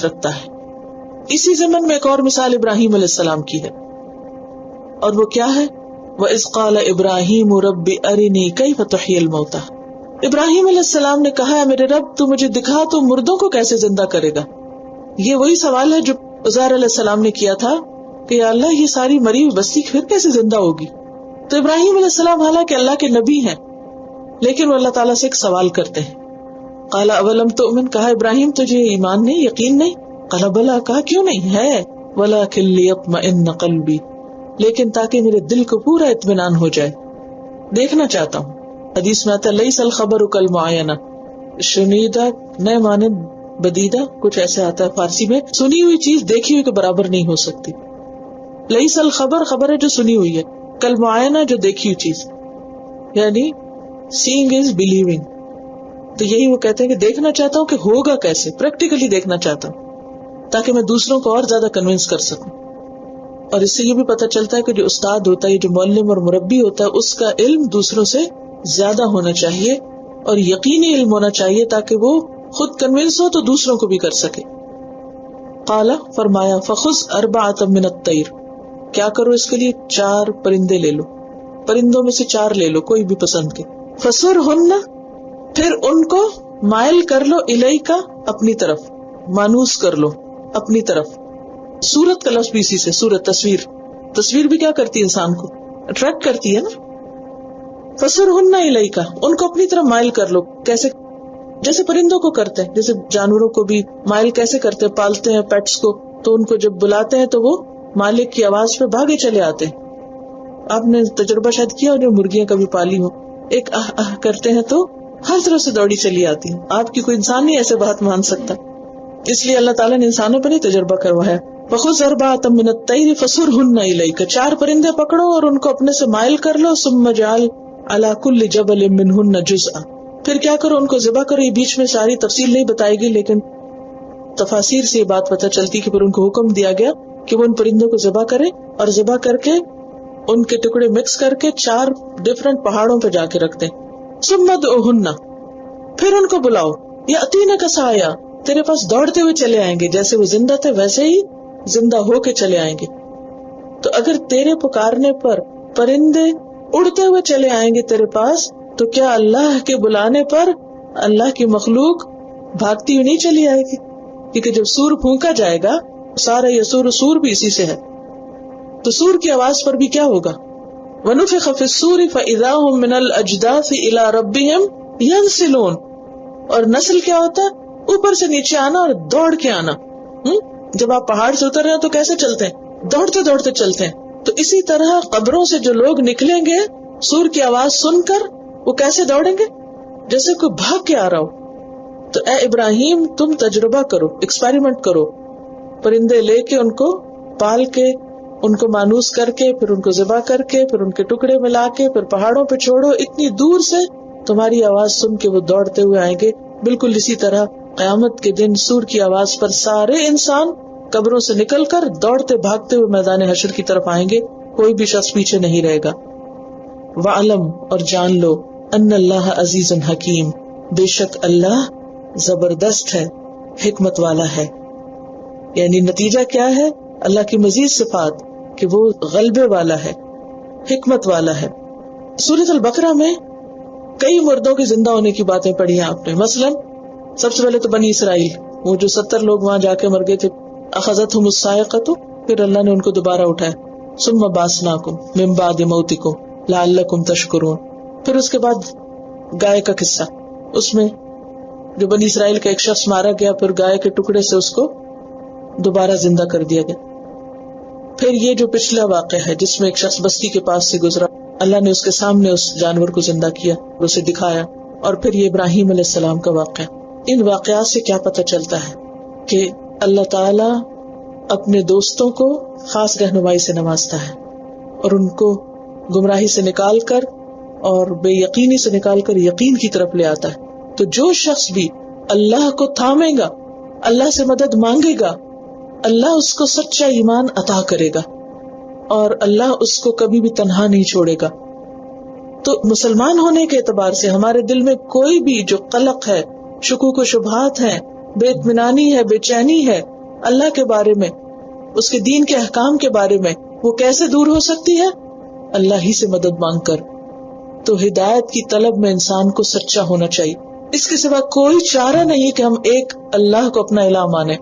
رکھتا ہے. اسی ضمن میں ایک اور مثال ابراہیم علیہ السلام کی ہے، اور وہ کیا ہے؟ وَإِذْ قَالَ إِبْرَاهِيمُ رَبِّ أَرِنِي كَيْفَ تُحْيِي الْمَوْتَى. ابراہیم علیہ السلام نے کہا ہے میرے رب تو مجھے دکھا تو مردوں کو کیسے زندہ کرے گا. یہ وہی سوال ہے جو عزیر علیہ السلام نے کیا تھا کہ یا اللہ یہ ساری مری ہوئی بستی پھر کیسے زندہ ہوگی. تو ابراہیم علیہ السلام حالانکہ اللہ کے نبی ہیں لیکن وہ اللہ تعالیٰ سے ایک سوال کرتے ہیں. قال اولم تؤمن، کہا ابراہیم تجھے ایمان نہیں، یقین نہیں؟ قال بلا، کہا کیوں نہیں ہے، ولکن لیطمئن قلبی، لیکن تاکہ میرے دل کو پورا اطمینان ہو جائے، دیکھنا چاہتا ہوں. حدیث میں آتا ہے لیس الخبر کالمعاینہ، شنیدہ نئے معنی بدیدہ کچھ ایسے آتا ہے فارسی میں، سنی ہوئی چیز دیکھی ہوئی کے برابر نہیں ہو سکتی. لیس الخبر، خبر ہے جو سنی ہوئی ہے، کالمعاینہ جو دیکھی ہوئی چیز، یعنی سینگ از بلیونگ. تو یہی وہ کہتے ہیں کہ دیکھنا چاہتا ہوں کہ ہوگا کیسے، پریکٹیکلی دیکھنا چاہتا ہوں تاکہ میں دوسروں کو اور زیادہ کنونس کر سکوں. اور اس سے یہ بھی پتہ چلتا ہے کہ جو استاد ہوتا ہے، جو معلم اور مربی ہوتا ہے، اس کا علم دوسروں سے زیادہ ہونا چاہیے اور یقینی علم ہونا چاہیے تاکہ وہ خود کنونس ہو تو دوسروں کو بھی کر سکے. قال، فرمایا فخذ اربعۃ من الطیر، کیا کرو اس کے لیے 4 پرندے لے لو، پرندوں میں سے 4 لے لو کوئی بھی پسند کے. فسرہن، پھر ان کو مائل کر لو، الیکا، اپنی طرف، مانوس کر لو اپنی طرف. صورت کا لفظ بھی اسی سے، صورت، تصویر بھی کیا کرتی ہے انسان کو، اٹریکٹ کرتی ہے نا. فسرہن الیکا، ان کو اپنی طرف مائل کر لو. کیسے؟ جیسے پرندوں کو کرتے ہیں، جیسے جانوروں کو بھی مائل کیسے کرتے ہیں، پالتے ہیں پیٹس کو تو ان کو جب بلاتے ہیں تو وہ مالک کی آواز پہ بھاگے چلے آتے ہیں. آپ نے تجربہ شاید کیا، جو مرغیاں کبھی پالی ہو، ایک کرتے ہیں تو ہر طرف سے دوڑی چلی آتی ہیں. آپ کی کوئی انسان نہیں ایسے بات مان سکتا، اس لیے اللہ تعالیٰ نے انسانوں پر ہی تجربہ کروایا. فخذ اربعۃ من الطیر فسرہن الیک، 4 پرندے پکڑو اور ان کو اپنے سے مائل کر لو. ثم اجعل علی کل جبل منہن جزءا، پھر کیا کرو ان کو ذبح کرو. یہ بیچ میں ساری تفصیل نہیں بتائی گئی لیکن تفاسیر سے یہ بات پتہ چلتی کہ پھر ان کو حکم دیا گیا کہ وہ ان پرندوں کو ذبح کریں اور ذبح کر کے ان کے ٹکڑے مکس کر کے 4 ڈفرنٹ پہاڑوں پہ جا کے رکھتے. ثم ادعوہن، پھر ان کو بلاؤ. یاتینک سعیا، تیرے پاس دوڑتے ہوئے چلے آئیں گے، جیسے وہ زندہ تھے ویسے ہی زندہ ہو کے چلے آئیں گے. تو اگر تیرے پکارنے پر پرندے اڑتے ہوئے چلے آئیں گے تیرے پاس، تو کیا اللہ کے بلانے پر اللہ کی مخلوق بھاگتی ہوئی نہیں چلی آئے گی؟ کیونکہ جب سور پھونکا جائے گا، سارا یسور، سور بھی اسی سے ہے، تو سور کی آواز پر بھی کیا ہوگا؟ وَنُفِخَ فِي الصُّورِ فَإِذَا هُم مِّنَ الْأَجْدَاثِ إِلَىٰ رَبِّهِمْ يَنْسِلُونَ. اور نسل کیا ہوتا ہے؟ اوپر سے نیچے آنا اور دوڑ کے آنا. جب آپ پہاڑ سے اتر رہے ہیں تو کیسے چلتے ہیں؟ دوڑتے دوڑتے چلتے ہیں. تو اسی طرح قبروں سے جو لوگ نکلیں گے سور کی آواز سن کر، وہ کیسے دوڑیں گے؟ جیسے کوئی بھاگ کے آ رہا ہو. تو اے ابراہیم تم تجربہ کرو، ایکسپیریمنٹ کرو، پرندے لے کے ان کو پال کے، ان کو مانوس کر کے، پھر ان کو ذبح کر کے، پھر ان کے ٹکڑے ملا کے، پھر پہاڑوں پہ چھوڑو. اتنی دور سے تمہاری آواز سن کے وہ دوڑتے ہوئے آئیں گے. بالکل اسی طرح قیامت کے دن سور کی آواز پر سارے انسان قبروں سے نکل کر دوڑتے بھاگتے ہوئے میدان حشر کی طرف آئیں گے، کوئی بھی شخص پیچھے نہیں رہے گا. وَعَلَمْ، اور جان لو، ان اللہ عزیز حکیم، بے شک اللہ زبردست ہے، حکمت والا ہے. یعنی نتیجہ کیا ہے؟ اللہ کی مزید صفات کہ وہ غلبے والا ہے، حکمت والا ہے. سورۃ البقرہ میں کئی مردوں کے زندہ ہونے کی باتیں پڑھی ہیں آپ نے. مثلا سب سے پہلے تو بنی اسرائیل، وہ جو 70 لوگ وہاں جا کے مر گئے تھے، اخذتہم الصاعقۃ، پھر اللہ نے ان کو دوبارہ اٹھایا. ثم بعثناکم من بعد موتکم لعلکم تشکرون. پھر اس کے بعد گائے کا قصہ، اس میں جو بنی اسرائیل کا ایک شخص مارا گیا، پھر گائے کے ٹکڑے سے اس کو دوبارہ زندہ کر دیا گیا. پھر یہ جو پچھلا واقعہ ہے جس میں ایک شخص بستی کے پاس سے گزرا، اللہ نے اس کے سامنے اس جانور کو زندہ کیا، اسے دکھایا. اور پھر یہ ابراہیم علیہ السلام کا واقعہ. ان واقعات سے کیا پتہ چلتا ہے کہ اللہ تعالی اپنے دوستوں کو خاص رہنمائی سے نوازتا ہے اور ان کو گمراہی سے نکال کر اور بے یقینی سے نکال کر یقین کی طرف لے آتا ہے. تو جو شخص بھی اللہ کو تھامے گا، اللہ سے مدد مانگے گا، اللہ اس کو سچا ایمان عطا کرے گا اور اللہ اس کو کبھی بھی تنہا نہیں چھوڑے گا. تو مسلمان ہونے کے اعتبار سے ہمارے دل میں کوئی بھی جو قلق ہے، شکوک و شبہات ہیں، بے اطمینانی ہے، بے چینی ہے، اللہ کے بارے میں، اس کے دین کے احکام کے بارے میں، وہ کیسے دور ہو سکتی ہے؟ اللہ ہی سے مدد مانگ کر۔ تو ہدایت کی طلب میں انسان کو سچا ہونا چاہیے، اس کے سوا کوئی چارہ نہیں کہ ہم ایک اللہ کو اپنا الہ مانیں۔